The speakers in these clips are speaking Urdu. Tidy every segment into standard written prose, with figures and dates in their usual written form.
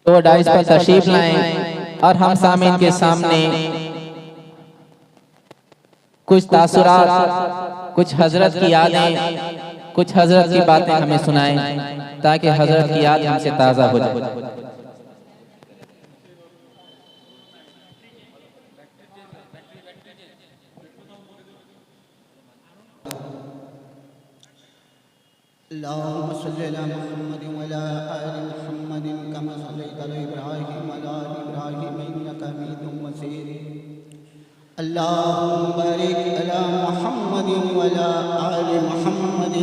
تو ڈائس پر تشریف لائیں اور ہم سامعین کے سامنے کچھ تاثرات، کچھ حضرت کی یادیں، کچھ حضرت کی باتیں ہمیں سنائیں تاکہ حضرت کی یاد ہم سے تازہ ہو جائے۔ اللهم صل على محمد وعلى آل محمد كما صليت على إبراهيم وعلى آل إبراهيم إنك حميد مجيد اللهم بارك على محمد وعلى آل محمد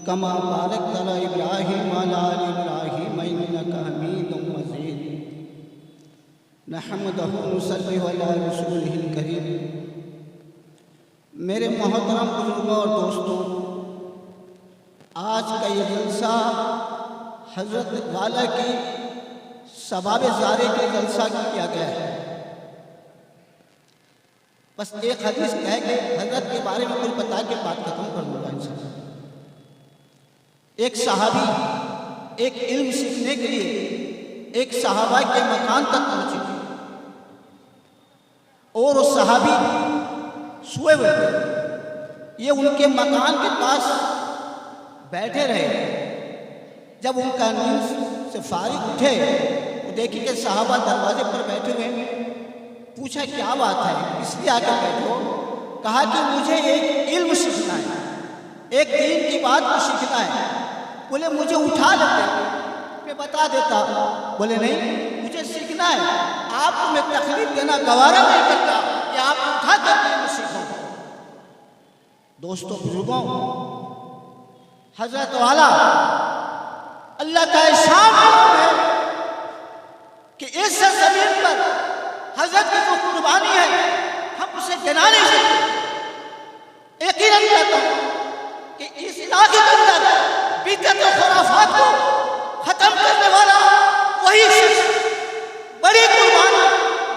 كما باركت على إبراهيم وعلى آل إبراهيم إنك حميد مجيد نحمده ونصلي على رسوله الكريم۔ میرے محترم بزرگوں اور دوستوں، آج کا یہ جلسہ حضرت والا کی ثواب زارے کے جلسہ کیا گیا ہے۔ بس ایک حدیث کہہ کے حضرت کے بارے میں کچھ بتا کے بات ختم کر دوں گا انشاءاللہ۔ ایک صحابی ایک علم سیکھنے کے لیے ایک صحابہ کے مکان تک پہنچے اور وہ صحابی سوئے ہوئے تھے، یہ ان کے مکان کے پاس بیٹھے رہے۔ جب ان کا نیند سے فارغ اٹھے وہ دیکھی کہ صحابہ دروازے پر بیٹھے ہوئے، پوچھا کیا بات ہے، اس لیے آ کر بیٹھو؟ کہا کہ مجھے ایک علم سیکھنا ہے، ایک دین کی بات کو سیکھنا ہے۔ بولے مجھے اٹھا لیتے میں بتا دیتا۔ بولے نہیں، مجھے سیکھنا ہے، آپ کو میں تکلیف دینا گوارا نہیں کرتا کہ آپ اٹھا کر علم سیکھو۔ دوستوں بزرگوں، حضرت والا اللہ کا احسان ہے کہ اس زمین پر حضرت کی جو قربانی ہے ہم اسے گنا نہیں سکتے۔ یقیناً کہتا ہوں کہ اس علاقے کے اندر بدعت و خرافات کو ختم کرنے والا وہی شخص بڑی قربانی،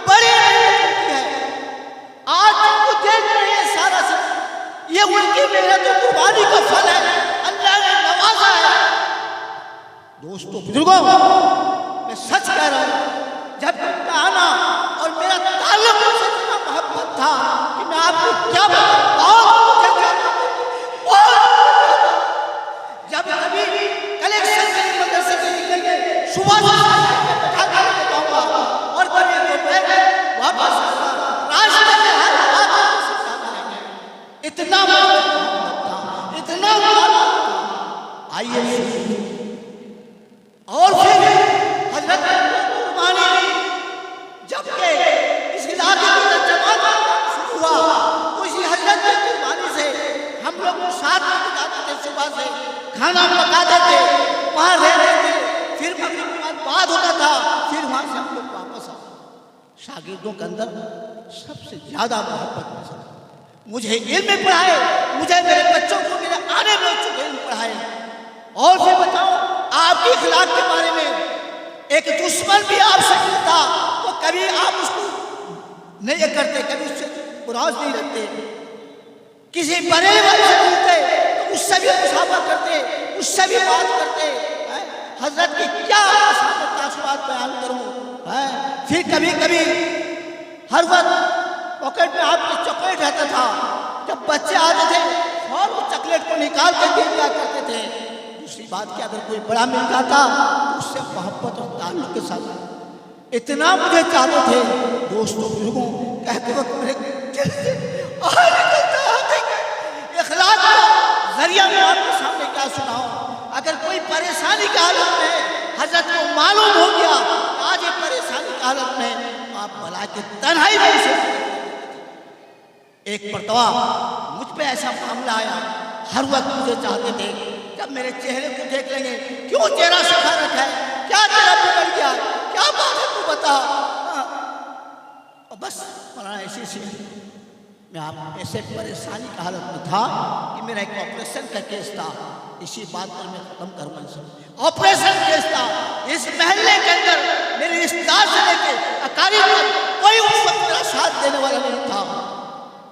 بڑی محنت کی ہے۔ آج جن کو دیکھ رہے ہیں سارا سب، یہ ان کی محنت و قربانی کا پھل ہے، اللہ نے نوازا ہے۔ دوستو بزرگوں، میں سچ کہہ رہا ہوں، جب ان کا آنا اور میرا تعلق ان سے اتنا محبت تھا کہ میں آپ کو کیا بتاؤں۔ جب کبھی کلیکشن کے مدرسے سے نکلیں گے صبح سے بٹھا کر بتاؤں گا، اور کبھی دوپہر واپس راستے میں ہر بات کو سمجھاتا ہے۔ اتنا محبت تھا، اتنا محبت تھا۔ آئیے اور پھر حضرت قربانی جبکہ اس علاقے کی جماعت شروع ہوا تو اسی حضرت کی قربانی سے ہم لوگ ساتھ میں جاتے تھے، صبح سے کھانا پکاتے تھے، وہاں رہتے تھے، پھر مغرب کے بعد ہوتا تھا، پھر وہاں سے ہم لوگ واپس آتے۔ شاگردوں کے اندر سب سے زیادہ محبت نظر مجھے علم پڑھائے، مجھے میرے بچوں کو میرے آنے میں چکے علم پڑھائے۔ اور پھر بتاؤ آپ کے اخلاق کے بارے میں، ایک دشمن بھی آپ سے ملتا تو کبھی آپ اس کو نہیں کرتے، کبھی اس سے براز نہیں رکھتے۔ کسی بڑے والے سے ملتے تو اس سے بھی مصافحہ کرتے، اس سے بھی بات کرتے۔ حضرت کی کیا تاثرات بیان کروں۔ پھر کبھی کبھی ہر وقت پاکٹ میں آپ کی چاکلیٹ رہتا تھا، جب بچے آتے تھے اور وہ چاکلیٹ کو نکال کے دے دیا کرتے تھے۔ دوسری بات کہ اگر کوئی بڑا مل جاتا تو اس سے محبت اور تعلق کے ساتھ اتنا مجھے چاہتے تھے۔ دوستوں بزرگوں، کہتے وقت میرے دل سے آہ نکلتا ہے۔ اخلاق کا ذریعہ میں آپ کے سامنے کیا سناؤں۔ اگر کوئی پریشانی کی حالت میں حضرت کو معلوم ہو گیا آج یہ پریشانی کی حالت میں، آپ بلا کے تنہائی میں اسے ایک مرتبہ مجھ پہ ایسا معاملہ آیا، ہر وقت مجھے چاہتے تھے جب میرے چہرے کو دیکھ لیں گے، کیوں چہرہ سکھا رکھا ہے، کیا چہرہ بگڑ گیا، کیا بات ہے تو بتا۔ اور بس مولانا ایسی سی میں آپ ایسے پریشانی کی حالت میں تھا کہ میرا ایک آپریشن کا کیس تھا، اسی بات پر میں ختم کروں گا۔ آپریشن کیس تھا، اس محلے کے اندر میرے رشتہ دار سے لے کے اقارب تک کوئی اس وقت میرا ساتھ دینے والا نہیں تھا۔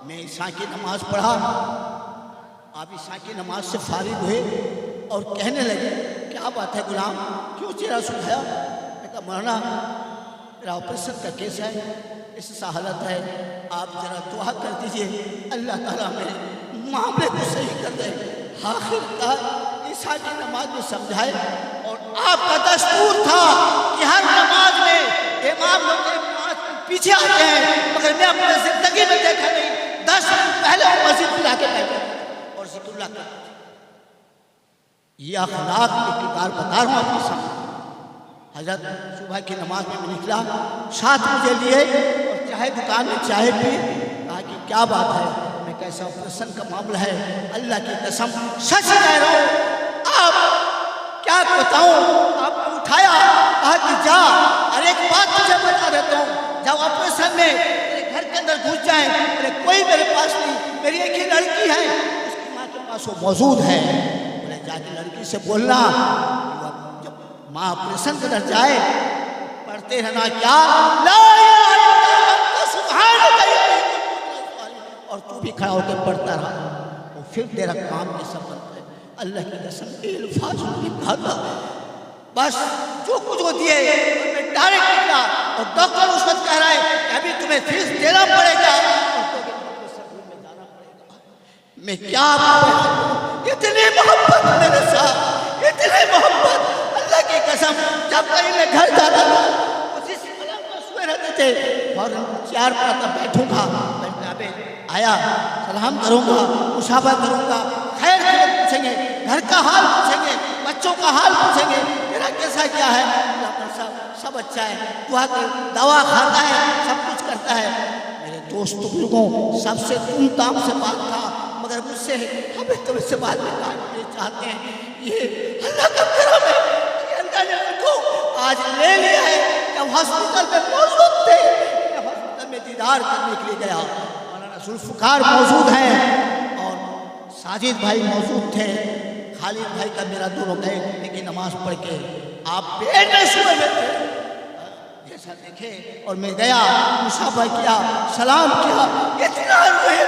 میں عشاء کی نماز پڑھا، آپ عشاء کی نماز سے فارغ ہوئے اور کہنے لگے کیا بات ہے غلام، کیوں چہرہ سکھایا؟ میں کہا مولانا میرا آپریشن کا کیس ہے، اس سے حالت ہے، آپ ذرا دعا کر دیجئے اللہ تعالیٰ میرے معاملے کو صحیح کر دے۔ آخر کا عیسیٰ کی نماز میں سمجھائے، اور آپ کا دستور تھا کہ ہر نماز میں امام لوگ کے نماز پیچھے آتے ہیں، مگر میں اپنے زندگی میں دیکھا نہیں، 10 منٹ پہلے وہ مسجد میں لا کے بیٹھے اور ذکر اللہ کرتے۔ یہ اخلاق کے کردار بتا رہا ہوں آپ کے سامنے۔ حضرت صبح کی نماز میں نکلا، ساتھ مجھے لیے اور چائے دکان میں چائے پی، کہا کہ کیا بات ہے، میں کیسا آپریشن کا معاملہ ہے، اللہ کی قسم سچ کہہ رہا ہوں، آپ کیا بتاؤں، آپ کو اٹھایا، کہا کہ جا، اور ایک بات تجھے بتا دیتا ہوں، جب آپریشن میں میرے گھر کے اندر گھس جائیں، میرے کوئی میرے پاس نہیں، میری ایک ہی لڑکی ہے، اس کی ماں کے پاس وہ موجود ہے، بولے جا کے لڑکی سے بولنا، جب ماں آپریشن کے اندر جائے، پڑھتے رہنا کیا، لا الہ الا انت سبحانک انی کنت من الظالمین، اور تو بھی کھڑا ہو کے پڑھتا رہا، اور پھر تیرا کام کیسا بنتا ہے۔ اللہ کی قسم کے الفاظ نے کہا تھا، بس جو کچھ وہ دیے میں ڈائریکٹ نکلا، اور ڈاکٹر اس وقت کہہ رہا ہے کہ ابھی تمہیں فیس دینا پڑے گا اور تمہیں سکول میں جانا پڑے گا۔ میں کیا بتاؤں، اتنی محبت میرے ساتھ، اتنی محبت، اللہ کی قسم جب کہیں میں گھر جاتا تھا اسی سے قلم پر سوئے رہتے تھے، اور چار پاتا بیٹھوں گا، میں کعبے آیا سلام کروں گا، مشابہ کروں گا، خیر خیر پوچھیں گے، گھر کا حال پوچھیں گے، بچوں کا حال پوچھیں گے، میرا کیسا کیا ہے، سب اچھا ہے، دعا کے دوا کھاتا ہے، سب کچھ کرتا ہے۔ میرے دوست بزرگوں سب سے تم تام سے بات تھا، مگر مجھ سے ہمیں تم سے بات میں کاٹنے چاہتے ہیں، یہ اللہ کا کرم ہے کہ اللہ نے ان کو آج لے لیا ہے۔ جب ہاسپٹل میں موجود تھے، جب ہاسپٹل میں دیدار کرنے کے لیے گیا، مولانا ذوالفقار موجود ہیں اور ساجد بھائی موجود تھے، خالد بھائی کا میرا دونوں گئے لیکن نماز پڑھ کے آپ بیٹھ میں صبح میں تھے، جیسا دیکھے، اور میں گیا، مشابہ کیا، سلام کیا، اتنا روئے،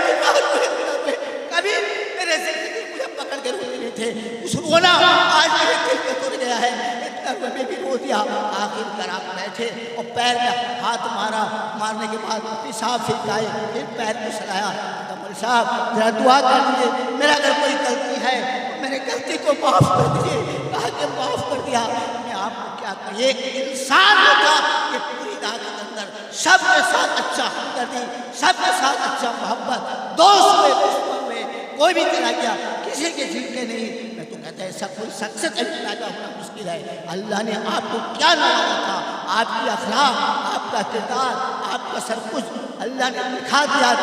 کبھی میرے زندگی مجھے پکڑ کے روتے نہیں تھے، اس رونا آج میرے دل میں تر گیا ہے، اتنا روئے میں بھی رو دیا۔ آخر کر آپ بیٹھے اور پیر میں ہاتھ مارا، مارنے کے بعد پیشاب پھینکائے، پھر پیر کو سلایا، کمل صاحب ذرا دعا کر دیجیے، میرا اگر کوئی غلطی ہے میرے غلطی کو معاف کر دیجیے، کہا کہ معاف کر دیا۔ میں آپ کو کیا کہا، ایک انسان ہوتا کہ پوری دعوت کے اندر سب کے ساتھ اچھا ہمدردی، سب کے ساتھ اچھا محبت، دوست میں دشمن میں کوئی بھی چلا گیا، کسی کے جھلکے نہیں۔ میں تو کہتا ہے سب کوئی شخصیت پیدا ہونا مشکل ہے، اللہ نے آپ کو کیا نوازا تھا، آپ کی اخلاق، آپ کا کردار، آپ کا سب کچھ اللہ نے دکھا دیا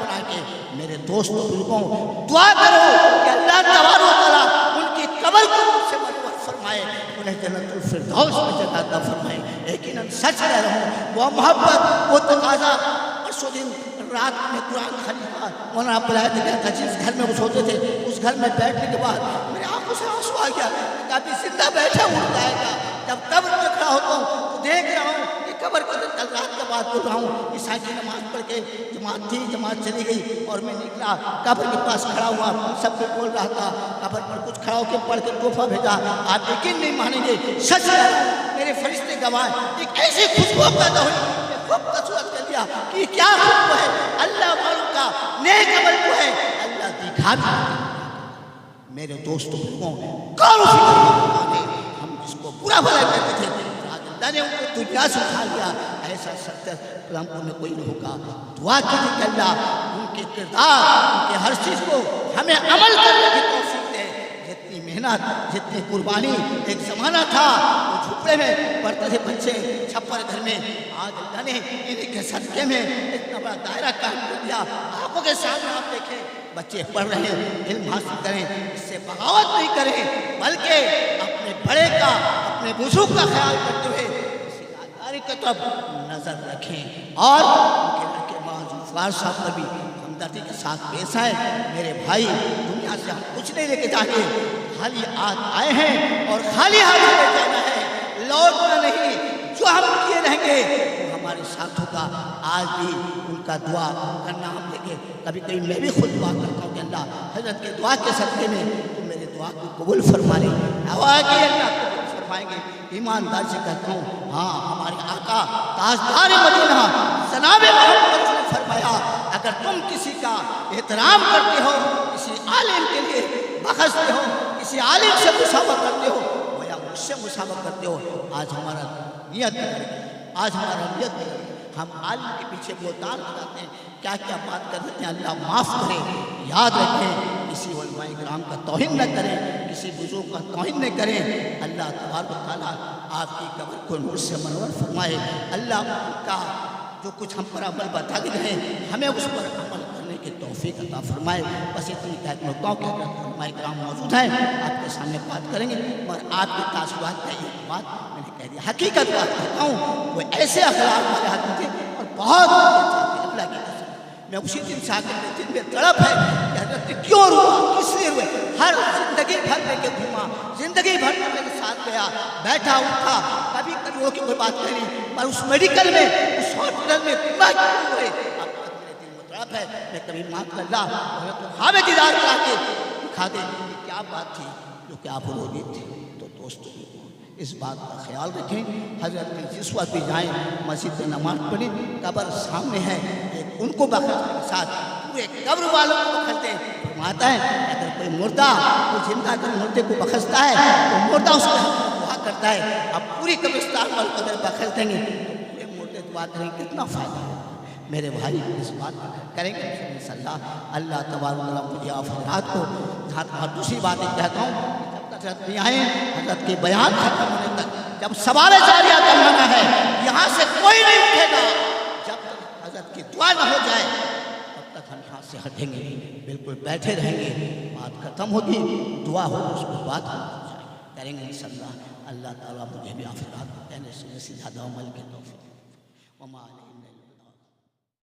بنا کے۔ میرے دوست بزرگوں دعا کرو کہ اللہ تبارک و تعالیٰ ان کی قبر کو مجھ سے منور فرمائے، انہیں جنت الفردوس میں جگہ عطا فرمائے۔ یقیناً سچ کہہ رہا ہوں، وہ محبت، وہ تقاضا، پرسوں دن رات میں قرآن خلیفہ مولانا بلایت گیا تھا، جس گھر میں وہ سوتے تھے، اس گھر میں بیٹھنے کے بعد میرے آنکھوں سے آنسو آ گیا، کافی زندہ بیٹھا اٹھ جائے گا۔ جب قبر میں کھڑا ہوتا ہوں تو دیکھ رہا ہوں کہ قبر کے اندر کل رات کے بعد بول رہا ہوں، عیسیٰ کی نماز پڑھ کے جماعت تھی، جماعت چلی گئی اور میں نکلا، قبر کے پاس کھڑا ہوا، سب کو بول رہا تھا، قبر پر کچھ کھڑا ہو کے پڑھ کے تحفہ بھیجا۔ آپ یقین نہیں مانیں گے، سچ ہے، میرے فرشتے گواہ، ایک ایسی خوشبو پیدا ہوئی، خوب تصورت کر دیا کہ یہ کیا خوشبو ہے، اللہ والوں کا نیک عمل کو ہے، اللہ دکھا بھی۔ میرے دوستوں کون ہم جس کو برا بھلا کہتے تھے، اللہ نے ان کو دنیا سے اٹھا لیا، ایسا سکتا قلم میں کوئی نہیں ہوگا۔ دعا کیجیے کہ اللہ ان کے کردار، ان کے ہر چیز کو ہمیں عمل کرنے کی توفیق دے۔ جتنی محنت، جتنی قربانی، ایک زمانہ تھا وہ جھپڑے میں پڑھتے تھے بچے چھپر گھر میں، آج اللہ نے انہیں کے صدقے میں اتنا بڑا دائرہ قائم کر دیا۔ آنکھوں کے سامنے آپ دیکھیں بچے پڑھ رہے ہیں، علم حاصل کریں، اس سے بغاوت نہیں کریں، بلکہ اپنے بڑے کا، اپنے بزرگ کا خیال کرتے ہوئے اسی داری کی طرف نظر رکھیں، اور ان کے لڑکے ذوالفقار صاحب پر بھی ہمدردی کے ساتھ پیش آئے۔ میرے بھائی، دنیا سے ہم کچھ نہیں لے کے جاتے، خالی آئے ہیں اور خالی ہاتھ لے جانا ہے، لوٹنا نہیں۔ جو ہم کیے رہیں گے وہ ہمارے ساتھ ہوگا۔ آج بھی ان کا دعا کرنا ہم دیکھیں، کبھی کبھی میں بھی خود دعا کرتا ہوں کہ اللہ حضرت کے دعا کے صدقے میں تو میرے دعا کو قبول فرما لے، دعا کی اللہ قبول فرمائیں گے۔ ایماندار سے کہتا ہوں، ہاں تاجدار مدینہ جناب محمد نے فرمایا اگر تم کسی کا احترام کرتے ہو، کسی عالم کے لیے بخشتے ہو، کسی عالم سے مسابقہ کرتے ہو گویا مجھ سے مسابقہ کرتے ہو۔ آج ہمارا نیت ہے ہم عالم کے پیچھے بہتان لگاتے ہیں، کیا کیا بات کر دیتے ہیں، اللہ معاف کرے۔ یاد رکھیں کسی علماء کرام کا توہین نہ کریں، کسی بزرگ کا توہین نہ کریں۔ اللہ تبارک و تعالیٰ آپ کی قبر کو نور سے منور فرمائے۔ اللہ کا جو کچھ ہم پر عمل بتا گئے ہیں ہمیں اس پر عمل کرنے کی توفیق عطا فرمائے۔ بس اتنی کہہ نکتوں کے علماء کرام موجود ہیں، آپ کے سامنے بات کریں گے، اور آپ کے تاثرات کا ایک بات میں نے کہہ دیا، حقیقت بات کہتا ہوں، وہ ایسے اخلاق والے آدمی تھے اور بہت اللہ کی قسم میں اسی دن سے آگے دن میں تڑپ ہے کہ حضرت کیوں روا، کس لیے روئے، ہر زندگی بھر لے کے گھوما، زندگی بھر میں میرے ساتھ گیا، بیٹھا اٹھا، کبھی کبھی وہ کی کوئی بات نہیں، پر اس میڈیکل میں اس ہاسپٹل میں اتنا کیوں ہوئے، اب تک میرے دل میں تڑپ ہے، میں کبھی مانگ کر اللہ حضرت خواب دیدار کرا کے دکھا دے کہ کیا بات تھی جو کہ آپ رو دی تھی۔ تو دوستو اس بات کا خیال رکھیں، حضرت جس وقت بھی جائیں مسجد میں نماز پڑھیں، قبر سامنے ہے، ان کو بخشنے کے ساتھ پورے قبر والوں کو بخشتے ہیں۔ فرماتا ہے اگر کوئی مردہ کوئی زندہ کر مردے کو بخشتا ہے تو مردہ اس کا دعا کرتا ہے، اب پوری قبرستان والوں کو اگر بخش دیں گے تو پورے مردے دعا کریں گے، کتنا فائدہ ہوگا۔ میرے بھائی اس بات کریں گے انشاء اللہ۔ اللہ تبارک و تعالیٰ مجھے آپ حضرات کو جہاں دوسری باتیں کہتا ہوں، حضرت نہیں آئے، حضرت کے بیان ختم ہونے تک جب سوال جاریہ کرنا ہے یہاں سے کوئی نہیں اٹھے گا، جب تک حضرت کی دعا نہ ہو جائے تب تک ہم یہاں سے ہٹیں گے، بالکل بیٹھے رہیں گے، بات ختم ہوگی، دعا ہوگی، اس کو بات کریں گے انشاءاللہ۔ اللہ تعالیٰ مجھے بھی آپ کو کہنے سے زیادہ عمل کے توفیق